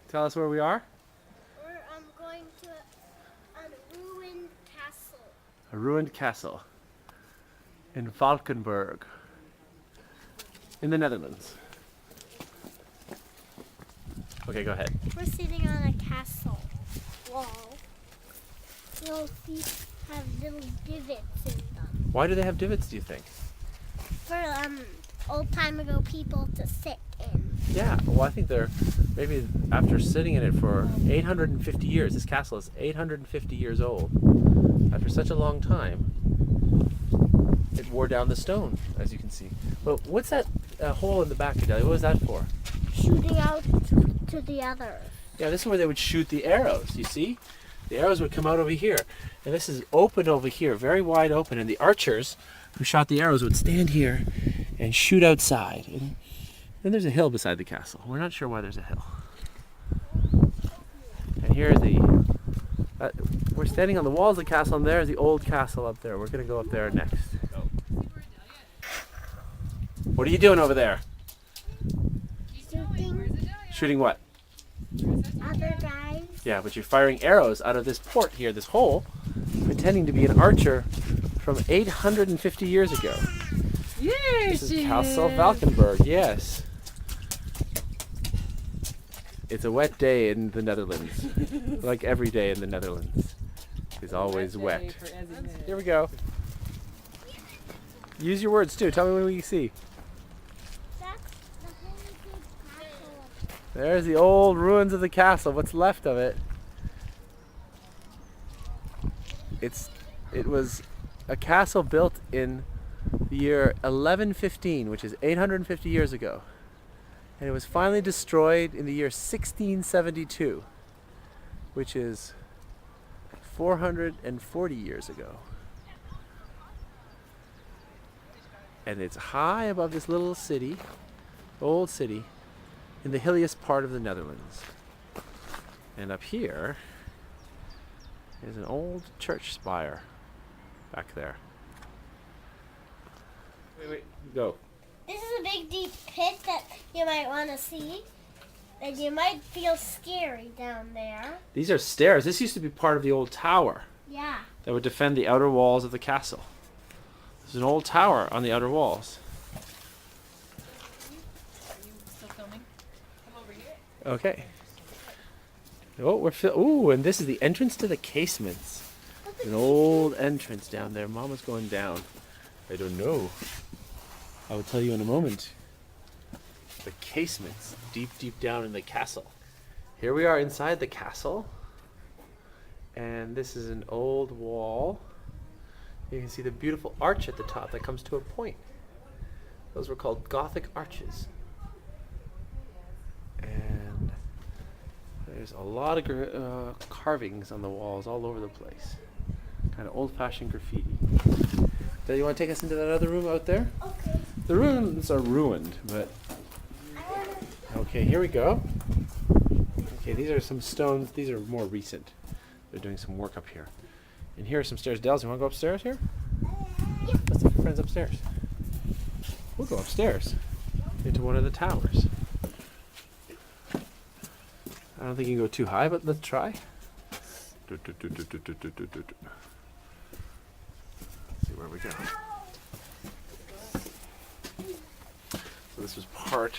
Tell us where we are. We're going to a ruined castle. A ruined castle in Valkenburg in the Netherlands. Okay, go ahead. We're sitting on a castle wall. Little feet have little divots in them. Why do they have divots, do you think? For old time ago people to sit in. Yeah, well, I think they're maybe after sitting in it for 850 years. This castle is 850 years old. After such a long time, it wore down the stone, as you can see. Well, what's that hole in the back, Adelia? What was that for? Shooting out to the others. Yeah, this is where they would shoot the arrows, you see? The arrows would come out over here. And this is open over here, very wide open. And the archers who shot the arrows would stand here and shoot outside. And then there's a hill beside the castle. We're not sure why there's a hill. And here's we're standing on the walls of the castle, and there's the old castle up there. We're going to go up there next. What are you doing over there? Shooting Shooting what? other guys. Yeah, but you're firing arrows out of this port here, this hole, pretending to be an archer from 850 years ago. Yes, This is Castle Valkenburg, yes. It's a wet day in the Netherlands. Like every day in the Netherlands is always wet. Here we go. Use your words too. Tell me what you see. That's the whole big castle. There's the old ruins of the castle. What's left of it? It was a castle built in the year 1115, which is 850 years ago. And it was finally destroyed in the year 1672, which is 440 years ago. And it's high above this little city, old city, in the hilliest part of the Netherlands. And up here is an old church spire back there. Wait, go. This is a big deep pit that you might want to see. And you might feel scary down there. These are stairs. This used to be part of the old tower Yeah. that would defend the outer walls of the castle. There's an old tower on the outer walls. Are you still filming? Come over here. Okay. Oh, ooh, and this is the entrance to the casements. An old entrance down there. Mama's going down. I don't know. I will tell you in a moment. The casements, deep, deep down in the castle. Here we are inside the castle. And this is an old wall. You can see the beautiful arch at the top that comes to a point. Those were called Gothic arches. And there's a lot of carvings on the walls all over the place. Kind of old-fashioned graffiti. Do you want to take us into that other room out there? Okay. The rooms are ruined, but I want to. okay, here we go. Okay, these are some stones. These are more recent. They're doing some work up here. And here are some stairs. Dels, you want to go upstairs here? Let's take your friends upstairs. We'll go upstairs into one of the towers. I don't think you can go too high, but let's try. Let's see where we go. So this was part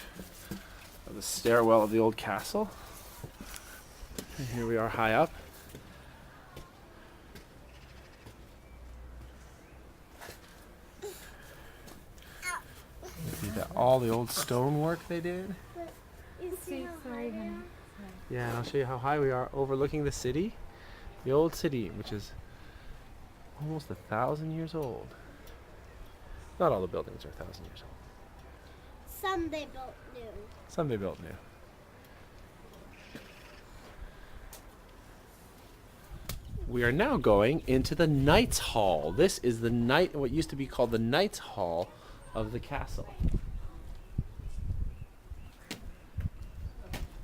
of the stairwell of the old castle. And here we are high up. See all the old stonework they did? You see how high they are? Yeah, and I'll show you how high we are overlooking the city. The old city, which is almost 1,000 years old. Not all the buildings are 1,000 years old. Some they built new. Some they built new. We are now going into the Knights Hall. This is what used to be called the Knights Hall of the castle.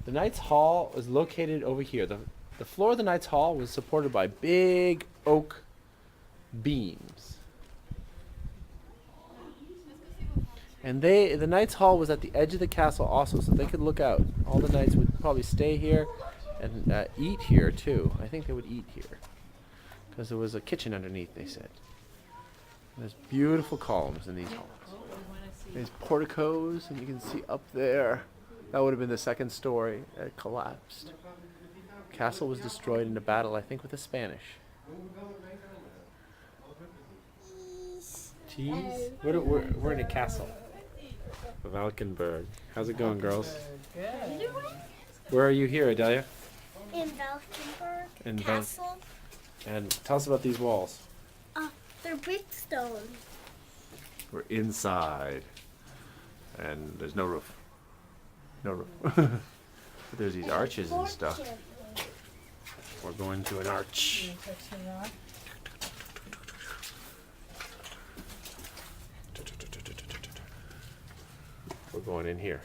The Knights Hall is located over here. The floor of the Knights Hall was supported by big oak beams. And the Knights Hall was at the edge of the castle also, so they could look out. All the knights would probably stay here and eat here too. I think they would eat here because there was a kitchen underneath, they said. And there's beautiful columns in these halls. There's porticos, and you can see up there. That would have been the second story. It collapsed. Castle was destroyed in a battle, I think, with the Spanish. Cheese? We're in a castle. Valkenburg. How's it going, girls? Good. Where are you here, Adelia? In Valkenburg In Castle. And tell us about these walls. They're brick stone. We're inside. And there's no roof. No roof. But there's these arches and stuff. We're going to an arch. We're going in here.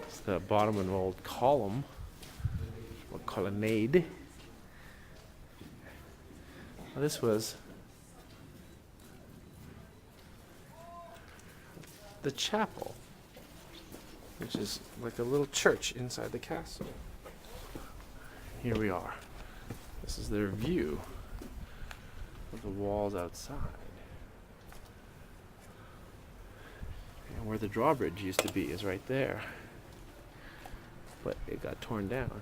It's the bottom of an old column, or colonnade. Now this was the chapel, which is like a little church inside the castle. Here we are. This is their view of the walls outside. And where the drawbridge used to be is right there. But it got torn down.